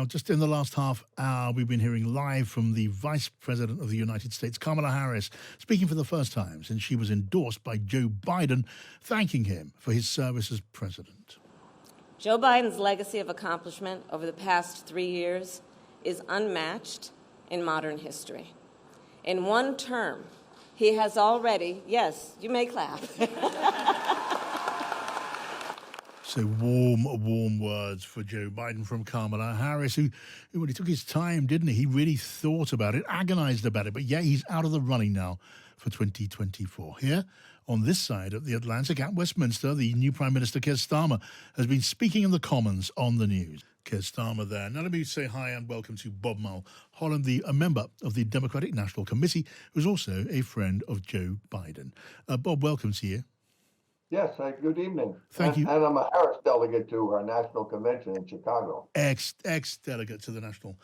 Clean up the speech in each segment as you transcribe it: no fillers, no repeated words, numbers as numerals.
Now, just in the last half hour, we've been hearing live from the Vice President of the United States, Kamala Harris, speaking for the first time since she was endorsed by Joe Biden, thanking him for his service as president. Joe Biden's legacy of accomplishment over the past 3 years is unmatched in modern history. In one term, he has already, yes, you may clap. So warm words for Joe Biden from Kamala Harris, who really took his time, didn't he? He really thought about it, agonized about it. But yeah, he's out of the running now for 2024. Here, on this side of the Atlantic at Westminster, the new Prime Minister, Keir Starmer, has been speaking in the Commons on the news. Keir Starmer there. Now let me say hi and welcome to Bob Mullohand, a member of the Democratic National Committee, who's also a friend of Joe Biden. Bob, welcome to you. Yes, good evening. Thank you. And I'm a Harris delegate to our national convention in Chicago. Ex-delegate to the National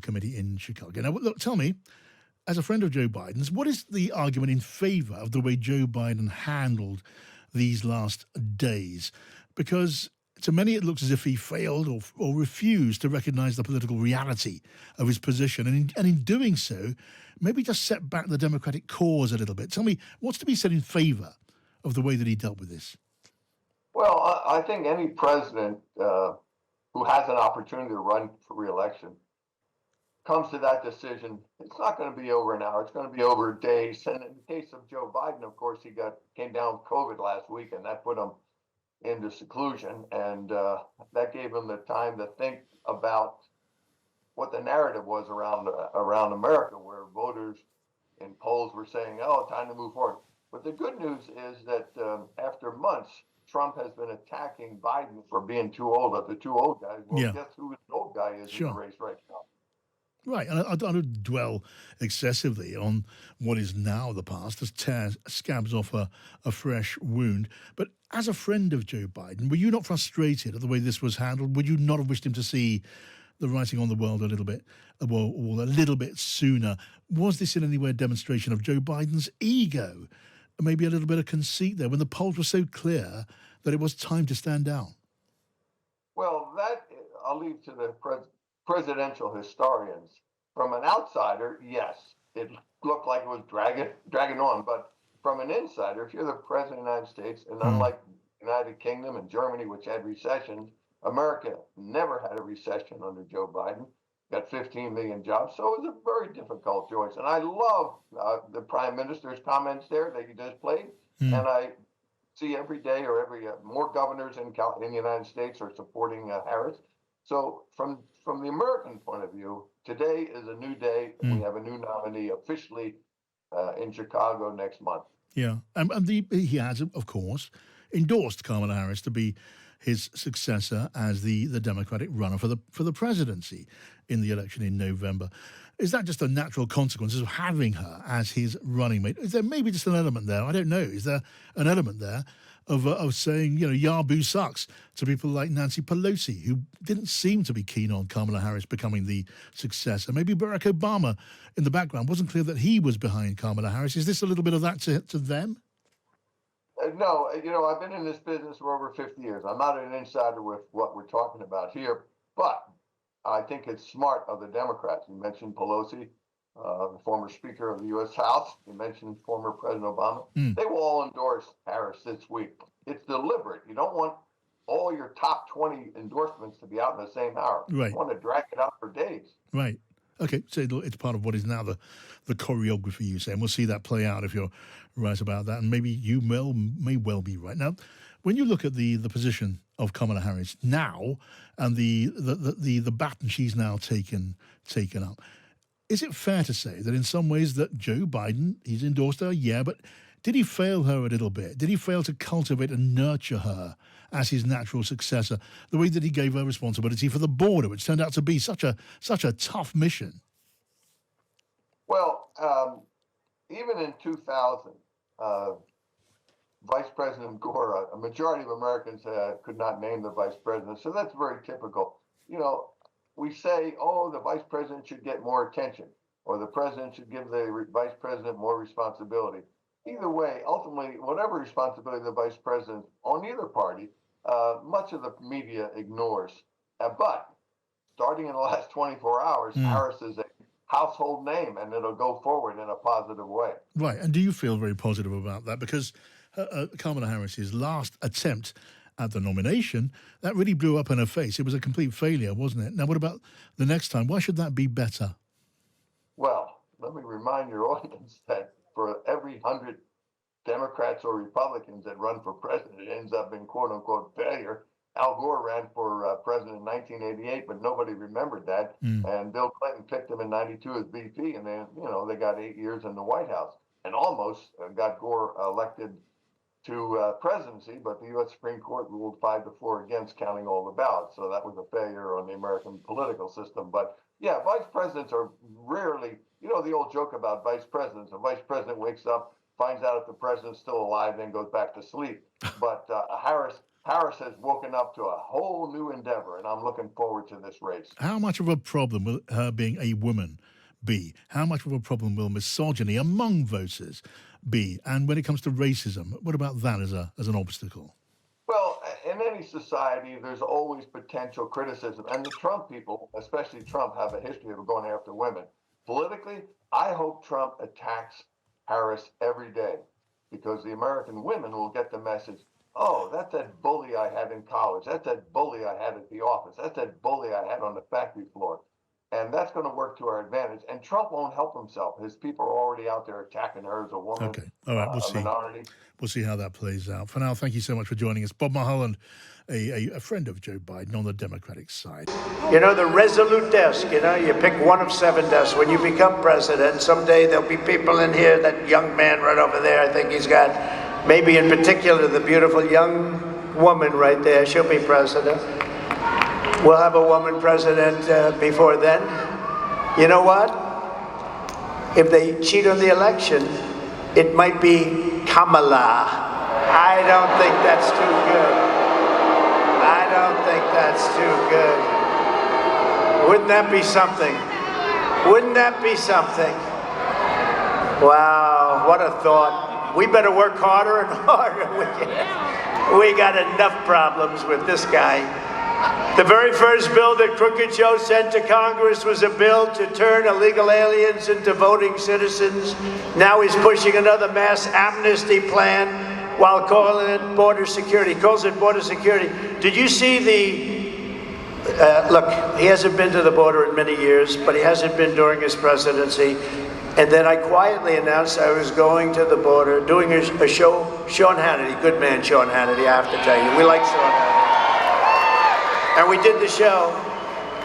Committee in Chicago. Now, look, tell me, as a friend of Joe Biden's, what is the argument in favor of the way Joe Biden handled these last days? Because to many, it looks as if he failed or refused to recognize the political reality of his position. And in doing so, maybe just set back the Democratic cause a little bit. Tell me, what's to be said in favor of the way that he dealt with this? Well, I think any president who has an opportunity to run for re-election comes to that decision. It's not going to be over an hour. It's going to be over days. And in the case of Joe Biden, of course, he came down with COVID last week, and that put him into seclusion. And that gave him the time to think about what the narrative was around America, where voters in polls were saying, "Oh, time to move forward." But the good news is that after months, Trump has been attacking Biden for being too old, of the two old guys. Well, Yeah. guess who the old guy is in the race right now? Right, and I don't dwell excessively on what is now the past, as tears scabs off a fresh wound. But as a friend of Joe Biden, were you not frustrated at the way this was handled? Would you not have wished him to see the writing on the wall a little bit sooner? Was this in any way a demonstration of Joe Biden's ego? Maybe a little bit of conceit there when the polls were so clear that it was time to stand down? Well, that I'll leave to the presidential historians. From an outsider, yes, it looked like it was dragging on. But from an insider, if you're the president of the United States, and unlike the United Kingdom and Germany, which had recessions, America never had a recession under Joe Biden. Got 15 million jobs. So it was a very difficult choice. And I love the prime minister's comments there that you just played. And I see every day or every more governors in the United States are supporting Harris. So from the American point of view, today is a new day. We have a new nominee officially in Chicago next month. Yeah, and he has, of course, endorsed Kamala Harris to be his successor as the Democratic runner for the presidency in the election in November. Is that just a natural consequence of having her as his running mate? Is there maybe just an element there? I don't know. Is there an element there of saying, Yahoo sucks to people like Nancy Pelosi, who didn't seem to be keen on Kamala Harris becoming the successor? Maybe Barack Obama in the background wasn't clear that he was behind Kamala Harris. Is this a little bit of that to them? No, I've been in this business for over 50 years. I'm not an insider with what we're talking about here, but I think it's smart of the Democrats. You mentioned Pelosi, the former Speaker of the U.S. House. You mentioned former President Obama. They will all endorse Harris this week. It's deliberate. You don't want all your top 20 endorsements to be out in the same hour. Right. You want to drag it out for days. Right. Okay, so it's part of what is now the choreography, you say, and we'll see that play out if you're right about that, and maybe you may well be right. Now, when you look at the position of Kamala Harris now and the baton she's now taken up, is it fair to say that in some ways that Joe Biden, he's endorsed her, yeah, but did he fail her a little bit? Did he fail to cultivate and nurture her as his natural successor, the way that he gave her responsibility for the border, which turned out to be such a tough mission? Well, even in 2000, Vice President Gore, a majority of Americans could not name the vice president. So that's very typical. We say, oh, the vice president should get more attention, or the president should give the vice president more responsibility. Either way, ultimately, whatever responsibility the vice president on either party, much of the media ignores. But starting starting in the last 24 hours, Harris is a household name, and it'll go forward in a positive way. Right. And do you feel very positive about that? Because Kamala Harris's last attempt at the nomination, that really blew up in her face. It was a complete failure, wasn't it? Now, what about the next time? Why should that be better? Well, let me remind your audience that for every 100 Democrats or Republicans that run for president, it ends up in quote unquote failure. Al Gore ran for president in 1988, but nobody remembered that. And Bill Clinton picked him in 92 as VP, and then, they got 8 years in the White House and almost got Gore elected to presidency, but the U.S. Supreme Court ruled 5-4 against, counting all the ballots. So that was a failure on the American political system. But yeah, vice presidents are rarely, the old joke about vice presidents. A vice president wakes up, finds out if the president's still alive, then goes back to sleep. But Harris has woken up to a whole new endeavor, and I'm looking forward to this race. How much of a problem will her being a woman be? How much of a problem will misogyny among voters be? And when it comes to racism, what about that as an obstacle? Well, in any society, there's always potential criticism. And the Trump people, especially Trump, have a history of going after women. Politically, I hope Trump attacks Harris every day, because the American women will get the message, oh, that's that bully I had in college. That's that bully I had at the office. That's that bully I had on the factory floor. And that's going to work to our advantage. And Trump won't help himself. His people are already out there attacking her as a woman, Okay. All right. We'll see. minority. We'll see how that plays out. For now, thank you so much for joining us. Bob Mullohand, a friend of Joe Biden on the Democratic side. The resolute desk, you pick one of 7 desks. When you become president, someday there'll be people in here, that young man right over there, I think he's got, maybe in particular, the beautiful young woman right there, she'll be president. We'll have a woman president before then. You know what? If they cheat on the election, it might be Kamala. I don't think that's too good. I don't think that's too good. Wouldn't that be something? Wouldn't that be something? Wow, what a thought. We better work harder and harder. We got enough problems with this guy. The very first bill that Crooked Joe sent to Congress was a bill to turn illegal aliens into voting citizens. Now he's pushing another mass amnesty plan while calling it border security. He calls it border security. Did you see look, he hasn't been to the border in many years, but he hasn't been during his presidency. And then I quietly announced I was going to the border, doing a show. Sean Hannity, good man Sean Hannity, I have to tell you. We like Sean Hannity. And we did the show,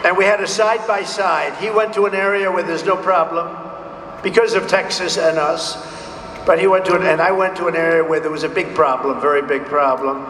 and we had a side-by-side. He went to an area where there's no problem because of Texas and us, but he went to and I went to an area where there was a big problem, very big problem.